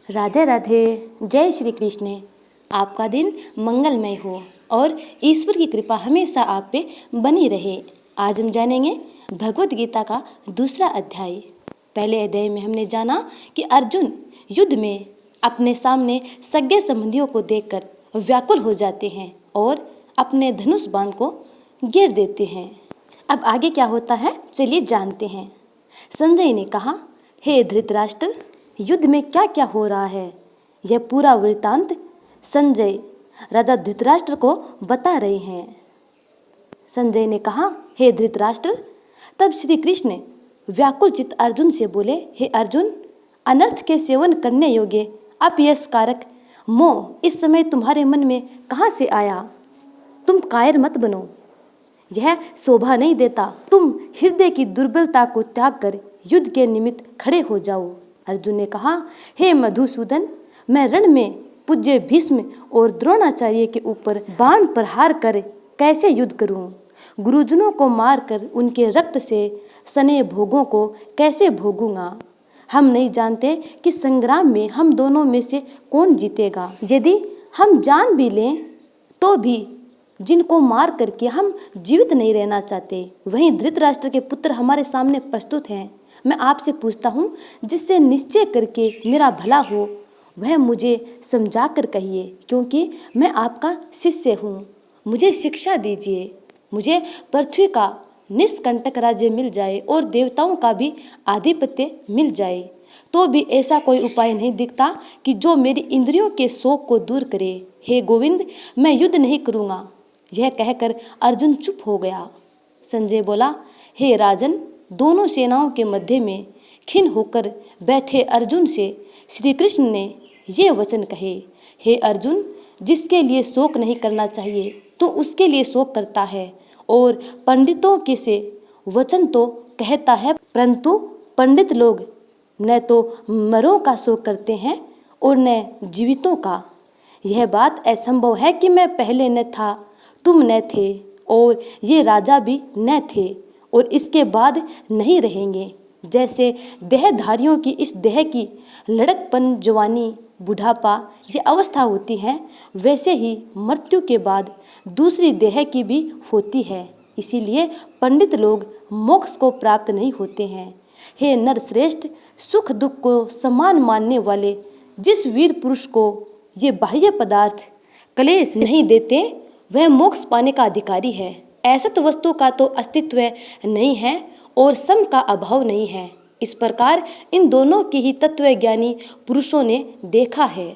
राधे राधे। जय श्री कृष्ण। आपका दिन मंगलमय हो और ईश्वर की कृपा हमेशा आप पे बनी रहे। आज हम जानेंगे भगवत गीता का दूसरा अध्याय। पहले अध्याय में हमने जाना कि अर्जुन युद्ध में अपने सामने सगे संबंधियों को देखकर व्याकुल हो जाते हैं और अपने धनुष बाण को गिर देते हैं। अब आगे क्या होता है, चलिए जानते हैं। संजय ने कहा, हे धृतराष्ट्र, युद्ध में क्या क्या हो रहा है यह पूरा वृत्तांत संजय राजा धृतराष्ट्र को बता रहे हैं। संजय ने कहा, हे धृतराष्ट्र। तब श्री कृष्ण व्याकुल चित्त अर्जुन से बोले, हे अर्जुन, अनर्थ के सेवन करने योग्य अपयशकारक मोह इस समय तुम्हारे मन में कहाँ से आया? तुम कायर मत बनो, यह शोभा नहीं देता। तुम हृदय की दुर्बलता को त्याग कर युद्ध के निमित्त खड़े हो जाओ। अर्जुन ने कहा, हे मधुसूदन, मैं रण में पूज्य भीष्म और द्रोणाचार्य के ऊपर बाण प्रहार कर कैसे युद्ध करूं? गुरुजनों को मारकर उनके रक्त से सने भोगों को कैसे भोगूंगा? हम नहीं जानते कि संग्राम में हम दोनों में से कौन जीतेगा। यदि हम जान भी लें तो भी जिनको मार करके हम जीवित नहीं रहना चाहते। वहीं धृतराष्ट्र के पुत्र हमारे सामने प्रस्तुत हैं। मैं आपसे पूछता हूँ, जिससे निश्चय करके मेरा भला हो वह मुझे समझा कर कहिए, क्योंकि मैं आपका शिष्य हूँ। मुझे शिक्षा दीजिए। मुझे पृथ्वी का निष्कंटक राज्य मिल जाए और देवताओं का भी आधिपत्य मिल जाए, तो भी ऐसा कोई उपाय नहीं दिखता कि जो मेरी इंद्रियों के शोक को दूर करे। हे गोविंद, मैं युद्ध नहीं करूँगा। यह कहकर अर्जुन चुप हो गया। संजय बोला, हे राजन, दोनों सेनाओं के मध्य में खिन्न होकर बैठे अर्जुन से श्री कृष्ण ने ये वचन कहे, हे अर्जुन, जिसके लिए शोक नहीं करना चाहिए तो उसके लिए शोक करता है, और पंडितों के से वचन तो कहता है, परंतु पंडित लोग न तो मरों का शोक करते हैं और न जीवितों का। यह बात असंभव है कि मैं पहले न था, तुम न थे, और ये राजा भी न थे, और इसके बाद नहीं रहेंगे। जैसे देहधारियों की इस देह की लड़कपन, जवानी, बुढ़ापा ये अवस्था होती है, वैसे ही मृत्यु के बाद दूसरी देह की भी होती है। इसीलिए पंडित लोग मोक्ष को प्राप्त नहीं होते हैं। हे नरश्रेष्ठ, सुख दुख को समान मानने वाले जिस वीर पुरुष को ये बाह्य पदार्थ क्लेश नहीं देते, वह मोक्ष पाने का अधिकारी है। असत वस्तु का तो अस्तित्व नहीं है और सम का अभाव नहीं है। इस प्रकार इन दोनों की ही तत्वज्ञानी पुरुषों ने देखा है।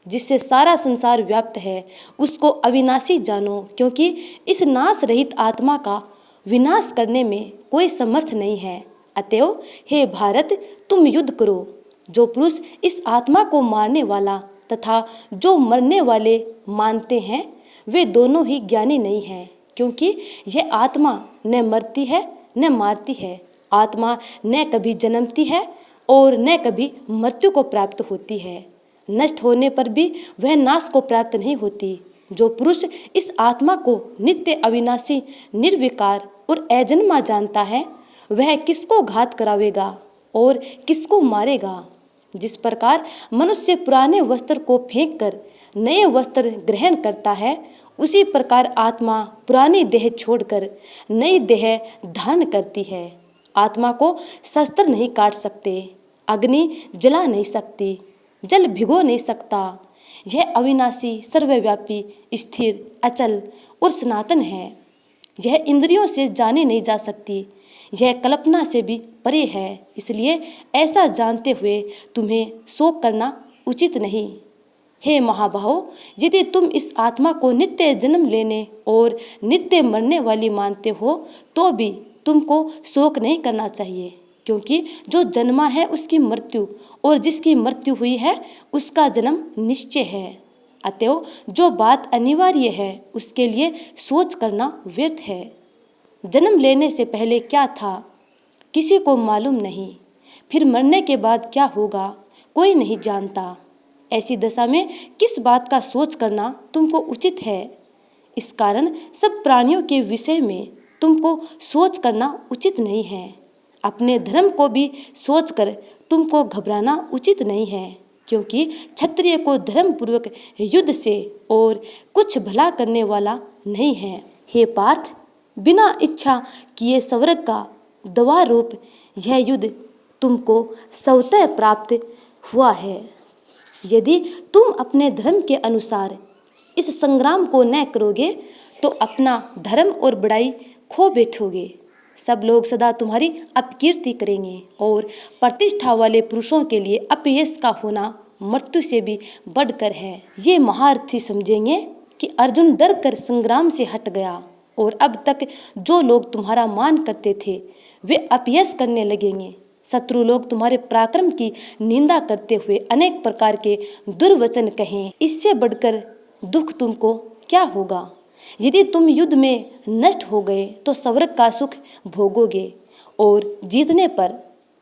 जिससे सारा संसार व्याप्त है उसको अविनाशी जानो, क्योंकि इस नाश रहित आत्मा का विनाश करने में कोई समर्थ नहीं है। अतएव हे भारत, तुम युद्ध करो। जो पुरुष इस आत्मा को मारने वाला तथा जो मरने वाले मानते हैं, वे दोनों ही ज्ञानी नहीं हैं, क्योंकि यह आत्मा न मरती है न मारती है। आत्मा न कभी जन्मती है और न कभी मृत्यु को प्राप्त होती है। नष्ट होने पर भी वह नाश को प्राप्त नहीं होती। जो पुरुष इस आत्मा को नित्य, अविनाशी, निर्विकार और अजन्मा जानता है, वह किसको घात करावेगा और किसको मारेगा। जिस प्रकार मनुष्य पुराने वस्त्र को फेंक कर नए वस्त्र ग्रहण करता है, उसी प्रकार आत्मा पुरानी देह छोड़कर नई देह धारण करती है। आत्मा को शस्त्र नहीं काट सकते, अग्नि जला नहीं सकती, जल भिगो नहीं सकता। यह अविनाशी, सर्वव्यापी, स्थिर, अचल और सनातन है। यह इंद्रियों से जानी नहीं जा सकती, यह कल्पना से भी परे है। इसलिए ऐसा जानते हुए तुम्हें शोक करना उचित नहीं। हे महाबाहो, यदि तुम इस आत्मा को नित्य जन्म लेने और नित्य मरने वाली मानते हो, तो भी तुमको शोक नहीं करना चाहिए, क्योंकि जो जन्मा है उसकी मृत्यु, और जिसकी मृत्यु हुई है उसका जन्म निश्चय है। अतएव जो बात अनिवार्य है उसके लिए सोच करना व्यर्थ है। जन्म लेने से पहले क्या था किसी को मालूम नहीं, फिर मरने के बाद क्या होगा कोई नहीं जानता। ऐसी दशा में किस बात का सोच करना तुमको उचित है? इस कारण सब प्राणियों के विषय में तुमको सोच करना उचित नहीं है। अपने धर्म को भी सोचकर तुमको घबराना उचित नहीं है, क्योंकि क्षत्रिय को धर्म पूर्वक युद्ध से और कुछ भला करने वाला नहीं है। हे पार्थ, बिना इच्छा किए स्वर्ग का द्वार रूप यह युद्ध तुमको स्वतः प्राप्त हुआ है। यदि तुम अपने धर्म के अनुसार इस संग्राम को न करोगे तो अपना धर्म और बड़ाई खो बैठोगे। सब लोग सदा तुम्हारी अपकीर्ति करेंगे और प्रतिष्ठा वाले पुरुषों के लिए अपयश का होना मृत्यु से भी बढ़कर है। ये महारथी समझेंगे कि अर्जुन डर कर संग्राम से हट गया और अब तक जो लोग तुम्हारा मान करते थे वे अपयश करने लगेंगे। शत्रु लोग तुम्हारे पराक्रम की निंदा करते हुए अनेक प्रकार के दुर्वचन कहें। इससे बढ़कर दुख तुमको क्या होगा? यदि तुम युद्ध में नष्ट हो गए तो स्वर्ग का सुख भोगोगे और जीतने पर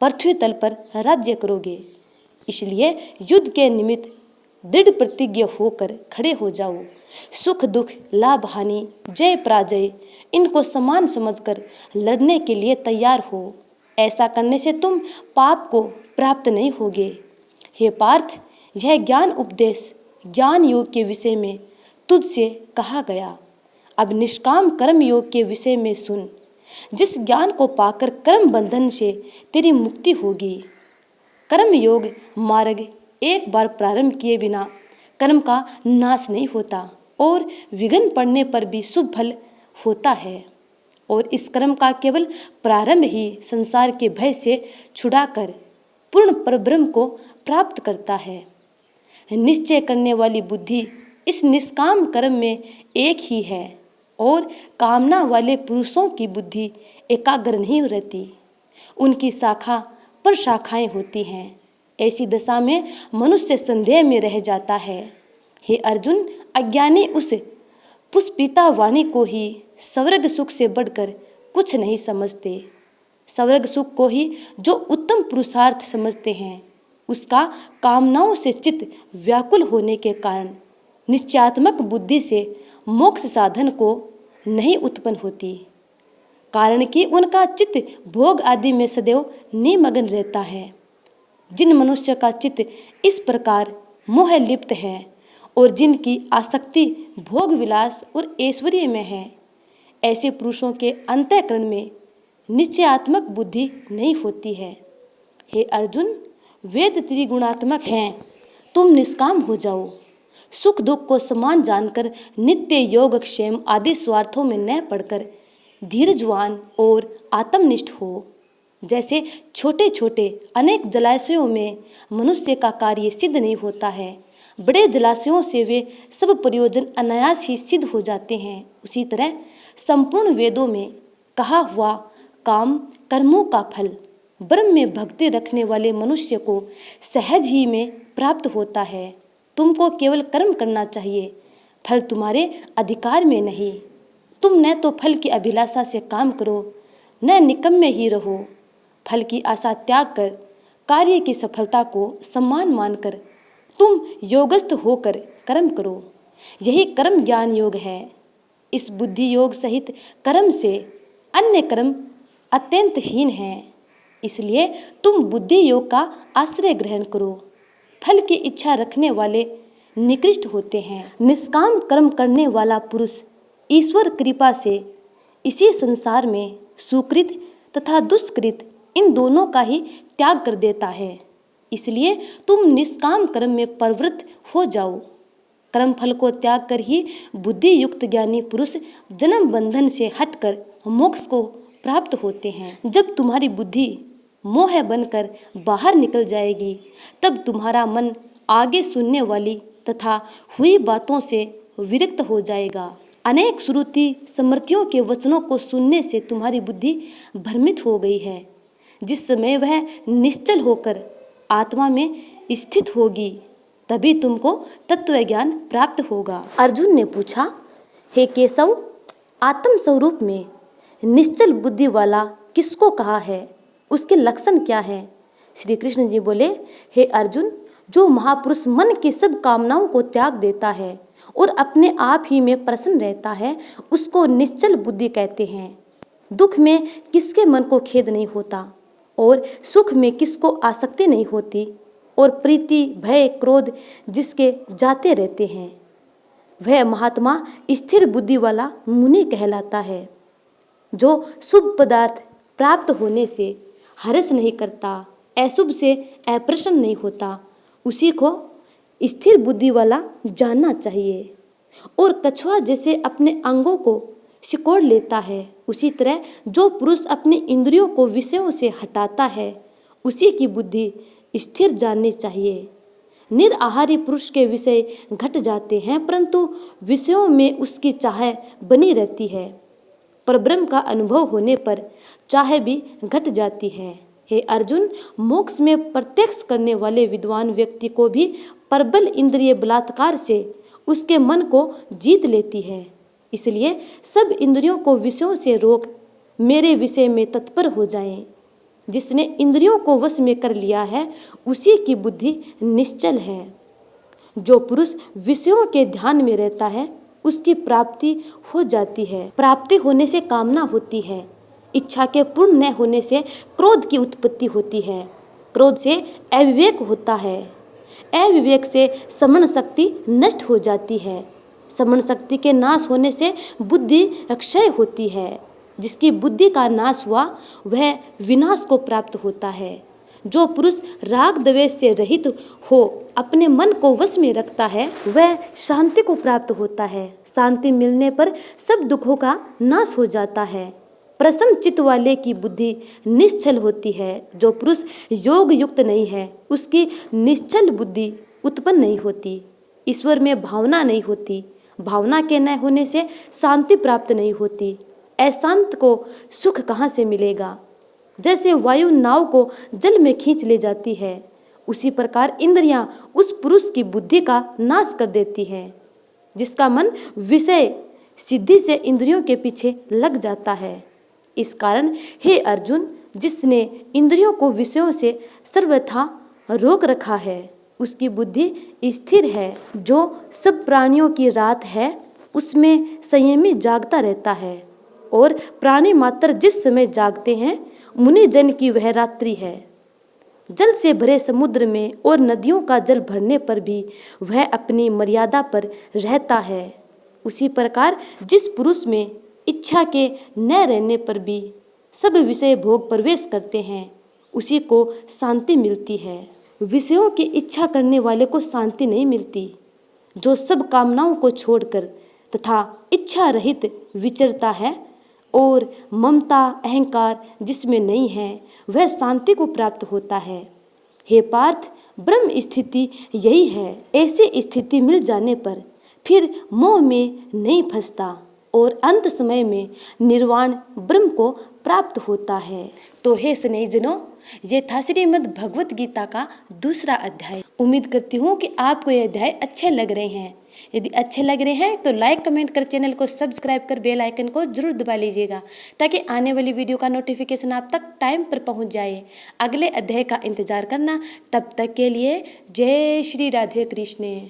पृथ्वी तल पर राज्य करोगे। इसलिए युद्ध के निमित्त दृढ़ प्रतिज्ञ होकर खड़े हो जाओ। सुख दुख, लाभ हानि, जय पराजय, इनको समान समझकर लड़ने के लिए तैयार हो। ऐसा करने से तुम पाप को प्राप्त नहीं होगे। हे पार्थ, यह ज्ञान उपदेश ज्ञान योग के विषय में तुझसे कहा गया। अब निष्काम कर्म योग के विषय में सुन। जिस ज्ञान को पाकर कर्म बंधन से तेरी मुक्ति होगी। कर्म योग मार्ग एक बार प्रारंभ किए बिना कर्म का नाश नहीं होता और विघ्न पड़ने पर भी शुभ फल होता है। और इस कर्म का केवल प्रारंभ ही संसार के भय से छुड़ाकर पूर्ण परब्रह्म को प्राप्त करता है। निश्चय करने वाली बुद्धि इस निष्काम कर्म में एक ही है और कामना वाले पुरुषों की बुद्धि एकाग्र नहीं रहती। उनकी शाखा पर शाखाएं होती हैं। ऐसी दशा में मनुष्य संदेह में रह जाता है। हे अर्जुन, अज्ञानी उस पुष्पिता वाणी को ही स्वर्ग सुख से बढ़कर कुछ नहीं समझते। स्वर्ग सुख को ही जो उत्तम पुरुषार्थ समझते हैं, उसका कामनाओं से चित्त व्याकुल होने के कारण निश्चयात्मक बुद्धि से मोक्ष साधन को नहीं उत्पन्न होती। कारण कि उनका चित्त भोग आदि में सदैव निमग्न रहता है। जिन मनुष्य का चित्त इस प्रकार मोह लिप्त है और जिनकी आसक्ति भोग विलास और ऐश्वर्य में है, ऐसे पुरुषों के अंतःकरण में निश्चयात्मक बुद्धि नहीं होती है। हे अर्जुन, वेद त्रिगुणात्मक हैं, तुम निष्काम हो जाओ। सुख दुख को समान जानकर नित्य योग क्षेम आदि स्वार्थों में न पड़कर धीरजवान और आत्मनिष्ठ हो। जैसे छोटे छोटे अनेक जलाशयों में मनुष्य का कार्य सिद्ध नहीं होता है, बड़े जलाशयों से वे सब प्रयोजन अनायास ही सिद्ध हो जाते हैं, उसी तरह संपूर्ण वेदों में कहा हुआ काम कर्मों का फल ब्रह्म में भक्ति रखने वाले मनुष्य को सहज ही में प्राप्त होता है। तुमको केवल कर्म करना चाहिए, फल तुम्हारे अधिकार में नहीं। तुम न तो फल की अभिलाषा से काम करो, न निकम्मे ही रहो। फल की आशा त्याग कर कार्य की सफलता को सम्मान मानकर तुम योगस्थ होकर कर्म करो। यही कर्म ज्ञान योग है। इस बुद्धि योग सहित कर्म से अन्य कर्म अत्यंत हीन है। इसलिए तुम बुद्धि योग का आश्रय ग्रहण करो। फल की इच्छा रखने वाले निकृष्ट होते हैं। निष्काम कर्म करने वाला पुरुष ईश्वर कृपा से इसी संसार में सुकृत तथा दुष्कृत इन दोनों का ही त्याग कर देता है। इसलिए तुम निष्काम कर्म में प्रवृत्त हो जाओ। कर्म फल को त्याग कर ही बुद्धि युक्त ज्ञानी पुरुष जन्म बंधन से हटकर मोक्ष को प्राप्त होते हैं। जब तुम्हारी बुद्धि मोह बनकर बाहर निकल जाएगी, तब तुम्हारा मन आगे सुनने वाली तथा हुई बातों से विरक्त हो जाएगा। अनेक श्रुति स्मृतियों के वचनों को सुनने से तुम्हारी बुद्धि भ्रमित हो गई है। जिस समय वह निश्चल होकर आत्मा में स्थित होगी, तभी तुमको तत्व ज्ञान प्राप्त होगा। अर्जुन ने पूछा, हे केशव, आत्म स्वरूप में निश्चल बुद्धि वाला किसको कहा है? उसके लक्षण क्या है? श्री कृष्ण जी बोले, हे अर्जुन, जो महापुरुष मन की सब कामनाओं को त्याग देता है और अपने आप ही में प्रसन्न रहता है, उसको निश्चल बुद्धि कहते हैं। दुख में किसके मन को खेद नहीं होता और सुख में किसको आसक्ति नहीं होती, और प्रीति, भय, क्रोध जिसके जाते रहते हैं, वह महात्मा स्थिर बुद्धि वाला मुनि कहलाता है। जो शुभ पदार्थ प्राप्त होने से हर्ष नहीं करता, अशुभ से अप्रसन्न नहीं होता, उसी को स्थिर बुद्धि वाला जानना चाहिए। और कछुआ जैसे अपने अंगों को सिकोड़ लेता है, उसी तरह जो पुरुष अपनी इंद्रियों को विषयों से हटाता है, उसी की बुद्धि स्थिर जाननी चाहिए। निराहारी पुरुष के विषय घट जाते हैं, परंतु विषयों में उसकी चाह बनी रहती है। पर ब्रह्म का अनुभव होने पर चाह भी घट जाती है। हे अर्जुन, मोक्ष में प्रत्यक्ष करने वाले विद्वान व्यक्ति को भी प्रबल इंद्रिय बलात्कार से उसके मन को जीत लेती है। इसलिए सब इंद्रियों को विषयों से रोक मेरे विषय में तत्पर हो जाएं। जिसने इंद्रियों को वश में कर लिया है, उसी की बुद्धि निश्चल है। जो पुरुष विषयों के ध्यान में रहता है, उसकी प्राप्ति हो जाती है। प्राप्ति होने से कामना होती है। इच्छा के पूर्ण न होने से क्रोध की उत्पत्ति होती है। क्रोध से अविवेक होता है। अविवेक से समण शक्ति नष्ट हो जाती है। समण शक्ति के नाश होने से बुद्धि क्षय होती है। जिसकी बुद्धि का नाश हुआ, वह विनाश को प्राप्त होता है। जो पुरुष राग द्वेष से रहित हो अपने मन को वश में रखता है, वह शांति को प्राप्त होता है। शांति मिलने पर सब दुखों का नाश हो जाता है। प्रसन्न चित्त वाले की बुद्धि निश्चल होती है। जो पुरुष योग युक्त नहीं है, उसकी निश्चल बुद्धि उत्पन्न नहीं होती। ईश्वर में भावना नहीं होती। भावना के न होने से शांति प्राप्त नहीं होती। अशांत को सुख कहाँ से मिलेगा? जैसे वायु नाव को जल में खींच ले जाती है, उसी प्रकार इंद्रियां उस पुरुष की बुद्धि का नाश कर देती हैं। जिसका मन विषय सिद्धि से इंद्रियों के पीछे लग जाता है। इस कारण हे अर्जुन, जिसने इंद्रियों को विषयों से सर्वथा रोक रखा है, उसकी बुद्धि स्थिर है। जो सब प्राणियों की रात है, उसमें संयमी जागता रहता है। और प्राणी मात्र जिस समय जागते हैं, मुनि जन की वह रात्रि है। जल से भरे समुद्र में और नदियों का जल भरने पर भी वह अपनी मर्यादा पर रहता है। उसी प्रकार जिस पुरुष में इच्छा के न रहने पर भी सब विषय भोग प्रवेश करते हैं, उसी को शांति मिलती है। विषयों की इच्छा करने वाले को शांति नहीं मिलती। जो सब कामनाओं को छोड़कर तथा इच्छा रहित विचरता है और ममता अहंकार जिसमें नहीं है, वह शांति को प्राप्त होता है। हे पार्थ, ब्रह्म स्थिति यही है। ऐसी स्थिति मिल जाने पर फिर मोह में नहीं फंसता और अंत समय में निर्वाण ब्रह्म को प्राप्त होता है। तो हे स्नेहीजनों, ये था श्रीमद् भगवत गीता का दूसरा अध्याय। उम्मीद करती हूँ कि आपको ये अध्याय अच्छे लग रहे हैं। यदि अच्छे लग रहे हैं तो लाइक कमेंट कर चैनल को सब्सक्राइब कर बेल आइकन को जरूर दबा लीजिएगा, ताकि आने वाली वीडियो का नोटिफिकेशन आप तक टाइम पर पहुंच जाए। अगले अध्याय का इंतजार करना। तब तक के लिए जय श्री राधे कृष्ण।